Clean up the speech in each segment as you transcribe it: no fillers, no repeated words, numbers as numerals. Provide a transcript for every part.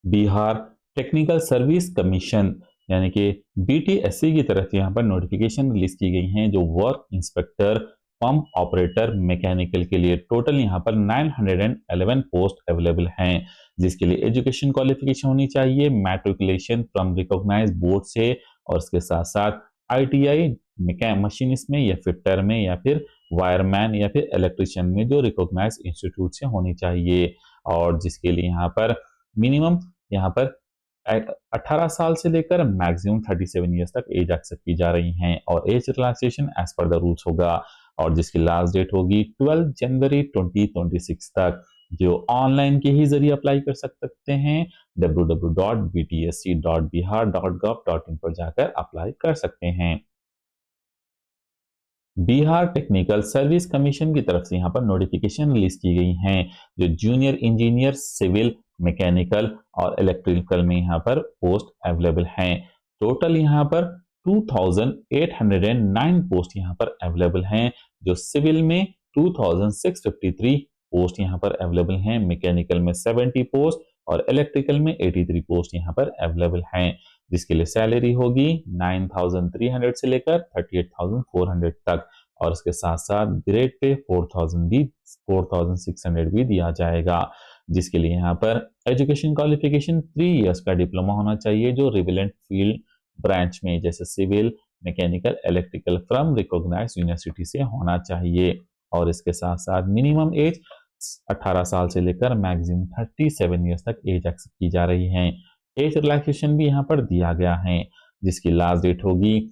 Bihar technical service commission यानी कि BTSC की तरफ यहाँ पर नोटिफिकेशन रिलीज की गई हैं जो work inspector pump operator mechanical के लिए टोटल यहाँ पर 911 पोस्ट अवेलेबल हैं, जिसके लिए एजुकेशन क्वालिफिकेशन होनी चाहिए मैट्रिकुलेशन फ्रॉम रिकॉग्नाइज बोर्ड से, और उसके साथ साथ आईटीआई मशीनिस्ट में या फिटर में या फिर वायरमैन या फिर इलेक्ट्रिशियन में जो रिकॉग्नाइज इंस्टीट्यूट से होनी चाहिए। और जिसके लिए यहाँ पर मिनिमम यहाँ पर 18 साल से लेकर मैक्सिमम 37 ईयर्स तक एज एक्सेप्ट की जा रही हैं, और age relaxation as per the rules होगा, और जिसकी लास्ट डेट होगी 12 जनवरी 2026 तक, जो ऑनलाइन के ही जरिए अप्लाई कर सकते हैं। www.btsc.bihar.gov.in पर जाकर अप्लाई कर सकते हैं। बिहार टेक्निकल सर्विस कमीशन की तरफ से यहाँ पर नोटिफिकेशन रिलीज की गई हैं जो जूनियर इंजीनियर सिविल मैकेनिकल और इलेक्ट्रिकल में यहाँ पर पोस्ट अवेलेबल हैं। टोटल यहाँ पर 2809 पोस्ट यहाँ पर अवेलेबल हैं, जो सिविल में 2653 पोस्ट यहाँ पर अवेलेबल हैं, मैकेनिकल में 70 पोस्ट और इलेक्ट्रिकल में 83 पोस्ट यहाँ पर अवेलेबल हैं, जिसके लिए सैलरी होगी 9300 से लेकर 38,400 तक, और इसके साथ साथ ग्रेड पे 4600 भी दिया जाएगा, जिसके लिए यहाँ पर एजुकेशन क्वालिफिकेशन 3 इयर्स का डिप्लोमा होना चाहिए जो रिलेवेंट फील्ड ब्रांच में जैसे civil mechanical electrical from recognise university से होना चाहिए, और इसके साथ साथ मिनिमम एज 18 साल से लेकर मैक्सिमम 37 ईयर्स तक एज एक्सेप्ट की जा रही है। एज रिलैक्सेशन भी यहाँ पर दिया गया है, जिसकी लास्ट डेट होगी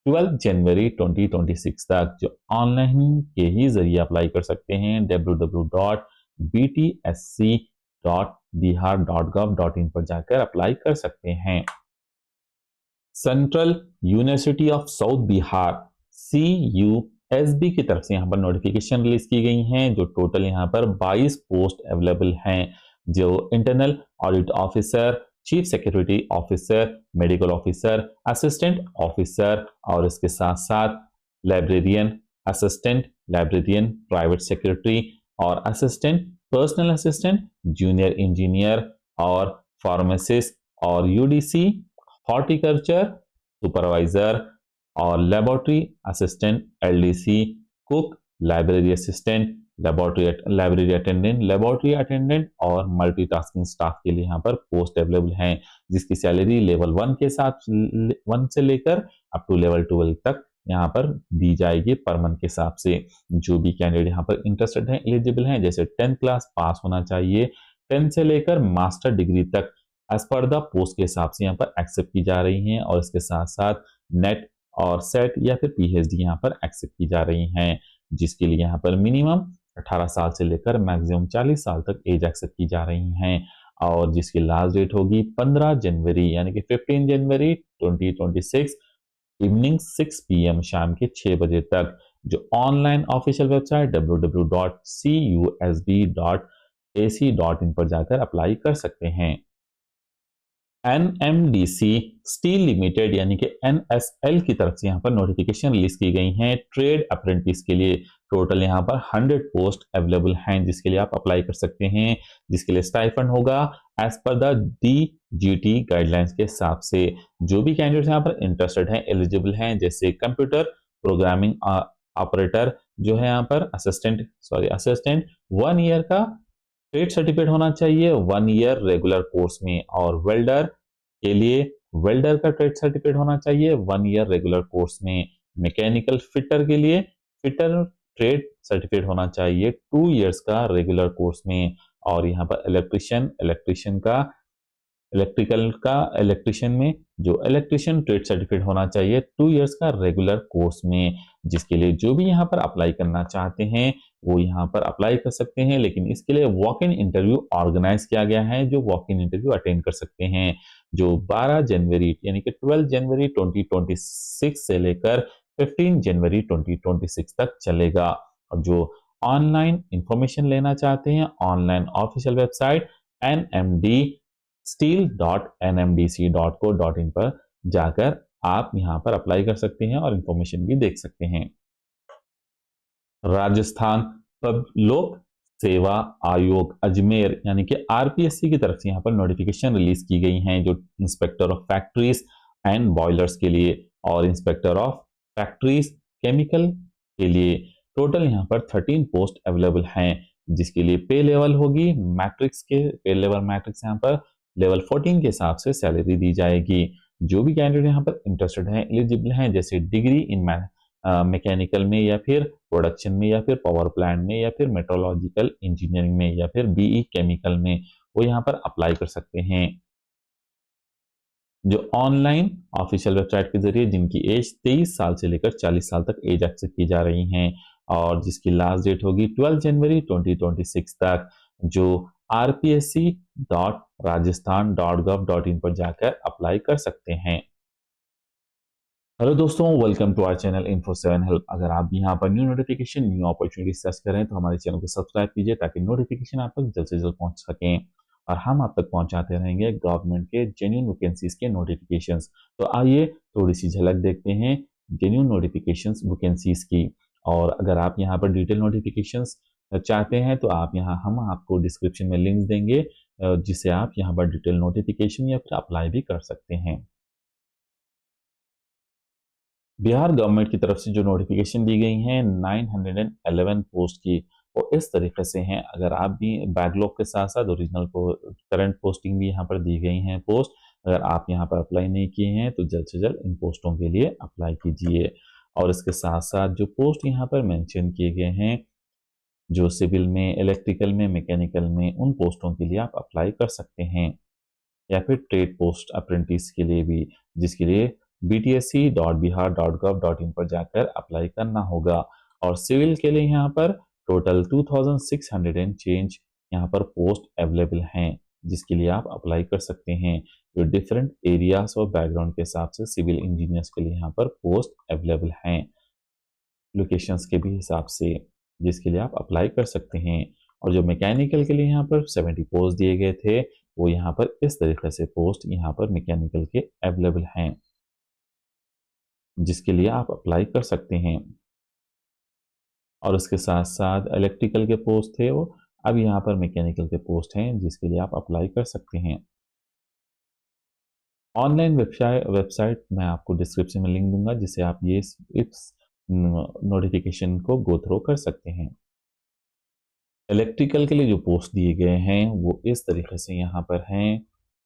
12 जनवरी 2026 तक, जो ऑनलाइन के ही जरिए अप्लाई कर सकते हैं। www.btsc.bihar.gov.in पर जाकर अप्लाई कर सकते हैं। Central university of south Bihar CUSB की तरफ से यहाँ पर नोटिफिकेशन रिलीज की गई हैं, जो टोटल यहाँ पर 22 पोस्ट अवेलेबल हैं, जो internal audit officer, chief security officer, medical officer, assistant officer, और इसके साथ साथ librarian, assistant librarian, private secretary और assistant personal assistant, junior engineer और फार्मासिस्ट और UDC हॉर्टिकल्चर सुपरवाइजर और laboratory assistant LDC, cook, library assistant, library attendant, laboratory attendant और multitasking staff के लिए यहाँ पर पोस्ट अवेलेबल हैं, जिसकी सैलरी लेवल 1 के साथ 1 से लेकर अप टू लेवल 12 तक यहाँ पर दी जाएगी पर मंथ के हिसाब से। जो भी कैंडिडेट यहाँ पर इंटरेस्टेड हैं, एलिजिबल हैं, जैसे 10th क्लास पास होना चाहिए, 10 से लेकर मास्टर डिग्री तक एज पर द पोस्ट के हिसाब से यहाँ पर एक्सेप्ट की जा रही हैं, और इसके साथ साथ नेट और सेट या फिर PhD यहाँ पर एक्सेप्ट की जा रही हैं, जिसके लिए यहाँ पर मिनिमम 18 साल से लेकर मैक्सिमम 40 साल तक एज एक्सेप्ट की जा रही हैं, और जिसकी लास्ट डेट होगी 15 जनवरी यानी कि 15 जनवरी 2026 इवनिंग 6 PM शाम के 6 बजे तक, जो ऑनलाइन ऑफिशियल वेबसाइट www.cusb.ac.in पर जाकर अप्लाई कर सकते हैं। NMDC स्टील लिमिटेड यानी कि NSL की तरफ से यहाँ पर नोटिफिकेशन रिलीज की गई हैं ट्रेड अप्रेंटिस के लिए। टोटल यहाँ पर 100 पोस्ट अवेलेबल हैं, जिसके लिए आप अप्लाई कर सकते हैं, जिसके लिए स्टाइफंड होगा as per the DGT guidelines के हिसाब से। जो भी कैंडिडेट्स यहाँ पर इंटरेस्टेड हैं, एलिजिबल हैं, जैसे कंप्यूटर प्रोग्रामिंग ऑपरेटर जो है यहाँ पर असिस्टेंट 1 ईयर का ट्रेड सर्टिफिकेट होना चाहिए 1 ईयर रेगुलर कोर्स में, और वेल्डर के लिए वेल्डर का ट्रेड सर्टिफिकेट होना चाहिए 1 ईयर रेगुलर कोर्स में, मैकेनिकल फिटर के लिए फिटर ट्रेड सर्टिफिकेट होना चाहिए 2 इयर्स का रेगुलर कोर्स में, और यहाँ पर इलेक्ट्रिशियन में जो इलेक्ट्रिशियन ट्रेड सर्टिफिकेट होना चाहिए 2 इयर्स का रेगुलर कोर्स में, जिसके लिए जो भी यहाँ पर अप्लाई करना चाहते हैं वो यहाँ पर अप्लाई कर सकते हैं, लेकिन इसके लिए वॉक इन इंटरव्यू ऑर्गेनाइज किया गया है, जो वॉक इन इंटरव्यू अटेंड कर सकते हैं, जो 12 जनवरी यानी कि 12 जनवरी 2026 से लेकर 15 जनवरी 2026 तक चलेगा। और जो ऑनलाइन इंफॉर्मेशन लेना चाहते हैं, ऑनलाइन ऑफिशियल वेबसाइट nmdsteel.nmdc.co.in पर जाकर आप यहाँ पर अप्लाई कर सकते हैं और इंफॉर्मेशन भी देख सकते हैं। राजस्थान लोक सेवा आयोग अजमेर यानी कि आरपीएससी की तरफ से यहाँ पर नोटिफिकेशन रिलीज की गई हैं, जो inspector of factories and boilers के लिए और इंस्पेक्टर ऑफ फैक्ट्रीज केमिकल के लिए। टोटल यहाँ पर 13 पोस्ट अवेलेबल हैं, जिसके लिए पे लेवल होगी मैट्रिक्स के पे लेवल मैट्रिक्स यहाँ पर लेवल 14 के हिसाब से सैलरी दी जाएगी। जो भी कैंडिडेट यहाँ पर इंटरेस्टेड हैं, एलिजिबल हैं, जैसे डिग्री इन मैकेनिकल में या फिर प्रोडक्शन में या फिर पावर प्लांट में या फिर मेट्रोलॉजिकल इंजीनियरिंग में या फिर बीई केमिकल में, वो यहाँ पर अप्लाई कर सकते हैं। जो ऑनलाइन ऑफिशियल वेबसाइट के जरिए जिनकी एज 23 साल से लेकर 40 साल तक एज एक्सेप्ट की जा रही हैं और जिसकी लास्ट डेट होगी 12 जनवरी 2026 तक, जो rpsc.rajasthan.gov.in पर जाकर अप्लाई कर सकते हैं। हेलो दोस्तों, welcome to our channel info 7 help. अगर आप भी यहाँ पर new notification new opportunity search करें तो हमारे चैनल को सब्सक्राइब कीजिए ताकि नोटिफिकेशन आप तक जल्द से जल्द पहुंच सकें और हम आप तक पहुंचाते रहेंगे गवर्नमेंट के जेन्युइन वैकेंसीज के नोटिफिकेशंस। तो आइए थोड़ी सी झलक देखते हैं जेन्युइन नोटिफिकेशंस वैकेंसीज की। और अगर आप यहाँ पर डिटेल नोटिफिकेशंस चाहते हैं तो आप यहाँ हम आपको डिस्क्रिप्शन में लिंक देंगे, जिसे आप यहाँ पर डिटेल नोटिफिकेशन या फिर अप्लाई भी कर सकते हैं। बिहार गवर्नमेंट की तरफ से जो नोटिफिकेशन दी गई हैं 911 पोस्ट की, वो इस तरीके से हैं। अगर आप भी बैकलॉग के साथ साथ ओरिजिनल करंट पोस्टिंग भी यहाँ पर दी गई हैं पोस्ट, अगर आप यहाँ पर अप्लाई नहीं किए हैं तो जल्द से जल्द इन पोस्टों के लिए अप्लाई कीजिए। और इसके साथ साथ जो पोस्ट यहाँ पर मेंशन किए गए हैं, जो सिविल में, इलेक्ट्रिकल में, मैकेनिकल में, उन पोस्टों के लिए आप अप्लाई कर सकते हैं। या फिर ट्रेड पोस्ट अप्रेंटिस के लिए भी, जिसके लिए btsc.bihar.gov.in पर जाकर अप्लाई करना होगा। और सिविल के लिए यहाँ पर टोटल 2600 एंड चेंज यहाँ पर पोस्ट अवेलेबल हैं, जिसके लिए आप अप्लाई कर सकते हैं। जो डिफरेंट एरियाज और बैकग्राउंड के हिसाब से सिविल इंजीनियर्स के लिए यहाँ पर पोस्ट अवेलेबल हैं, लोकेशंस के भी हिसाब से, जिसके लिए आप अप्लाई कर सकते हैं। और जो मैकेनिकल के लिए यहाँ पर 70 पोस्ट दिए गए थे, वो यहाँ पर इस तरीके से पोस्ट यहाँ पर मैकेनिकल के अवेलेबल हैं, जिसके लिए आप अप्लाई कर सकते हैं। और उसके साथ साथ इलेक्ट्रिकल के पोस्ट थे वो, अब यहाँ पर मैकेनिकल के पोस्ट हैं, जिसके लिए आप अप्लाई कर सकते हैं। ऑनलाइन वेबसाइट मैं आपको डिस्क्रिप्शन में लिंक दूंगा, जिसे आप ये इस नोटिफिकेशन को गो थ्रू कर सकते हैं। इलेक्ट्रिकल के लिए जो पोस्ट दिए गए हैं वो इस तरीके से यहाँ पर हैं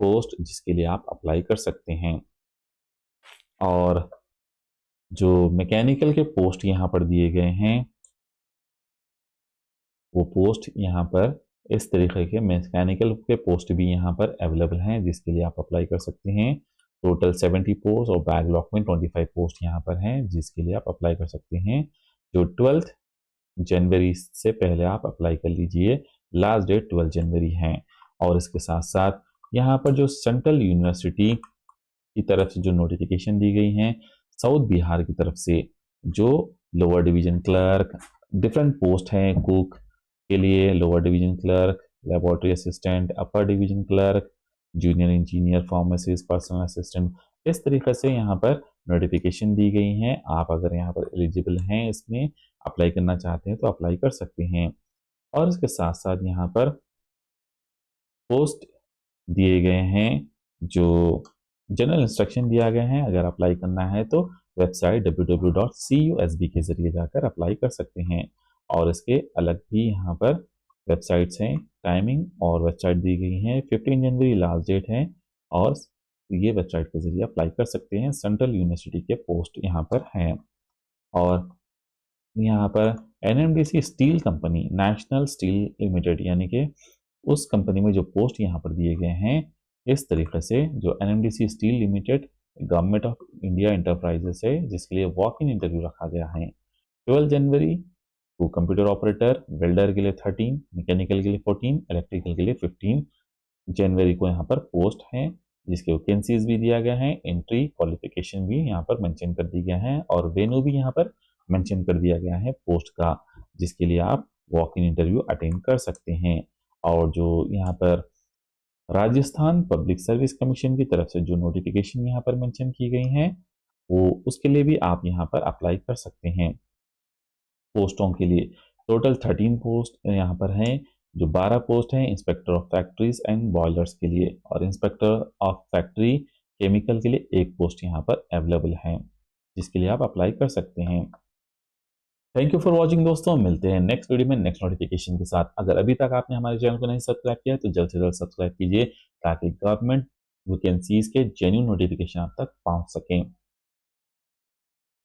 पोस्ट, जिसके लिए आप अप्लाई कर सकते हैं। और जो मैकेनिकल के पोस्ट यहाँ पर दिए गए हैं, वो पोस्ट यहाँ पर इस तरीके के मैकेनिकल के पोस्ट भी यहाँ पर अवेलेबल हैं, जिसके लिए आप अप्लाई कर सकते हैं। टोटल 70 पोस्ट और बैकलॉग में 25 पोस्ट यहाँ पर हैं, जिसके लिए आप अप्लाई कर सकते हैं। जो 12 जनवरी से पहले आप अप्लाई कर लीजिए, लास्ट डेट 12 जनवरी है। और इसके साथ साथ यहाँ पर जो सेंट्रल यूनिवर्सिटी की तरफ से जो नोटिफिकेशन दी गई हैं, साउथ बिहार की तरफ से, जो lower division clerk, different post हैं, कुक के लिए lower division clerk, laboratory assistant, upper division clerk, junior engineer, pharmacist, personal assistant, इस तरीके से यहाँ पर नोटिफिकेशन दी गई हैं। आप अगर यहाँ पर एलिजिबल हैं, इसमें अप्लाई करना चाहते हैं तो अप्लाई कर सकते हैं। और इसके साथ साथ यहाँ पर पोस्ट दिए गए हैं, जो जनरल इंस्ट्रक्शन दिया गया है। अगर अप्लाई करना है तो वेबसाइट www.cusb के जरिए जाकर अप्लाई कर सकते हैं। और इसके अलग भी यहाँ पर वेबसाइट्स हैं, टाइमिंग और वेबसाइट दी गई हैं। 15 जनवरी लास्ट डेट है और ये वेबसाइट के जरिए अप्लाई कर सकते हैं। सेंट्रल यूनिवर्सिटी के पोस्ट यहाँ पर हैं। और यहाँ पर NMDC steel company, national steel limited, यानी कि उस कंपनी में जो पोस्ट यहाँ पर दिए गए हैं, इस तरीके से, जो NMDC steel limited government of India enterprises है, जिसके लिए वॉक इन इंटरव्यू रखा गया है। 12 जनवरी को कंप्यूटर ऑपरेटर, वेल्डर के लिए 13, मैकेनिकल के लिए 14, इलेक्ट्रिकल के लिए 15 जनवरी को यहाँ पर पोस्ट हैं, जिसके वैकेंसीज भी दिया गया है। एंट्री क्वालिफिकेशन भी यहाँ पर मेंशन कर दी गया है और वेन्यू भी यहाँ पर मेंशन कर दिया गया है पोस्ट का, जिसके लिए आप वॉक इन इंटरव्यू अटेंड कर सकते हैं। और जो यहाँ पर राजस्थान पब्लिक सर्विस कमीशन की तरफ से जो नोटिफिकेशन यहाँ पर मेंशन की गई हैं, वो उसके लिए भी आप यहाँ पर अप्लाई कर सकते हैं पोस्टों के लिए। टोटल 13 पोस्ट यहाँ पर हैं। जो 12 पोस्ट हैं inspector of factories and boilers के लिए, और इंस्पेक्टर ऑफ फैक्ट्री केमिकल के लिए एक पोस्ट यहाँ पर अवेलेबल है, जिसके लिए आप अप्लाई कर सकते हैं। थैंक यू फॉर वॉचिंग दोस्तों, मिलते हैं नेक्स्ट वीडियो में नेक्स्ट नोटिफिकेशन के साथ। अगर अभी तक आपने हमारे चैनल को नहीं सब्सक्राइब किया तो जल्द से जल्द सब्सक्राइब कीजिए, ताकि गवर्नमेंट वैकेंसीज के जेन्युइन नोटिफिकेशन आप तक पहुंच सकें।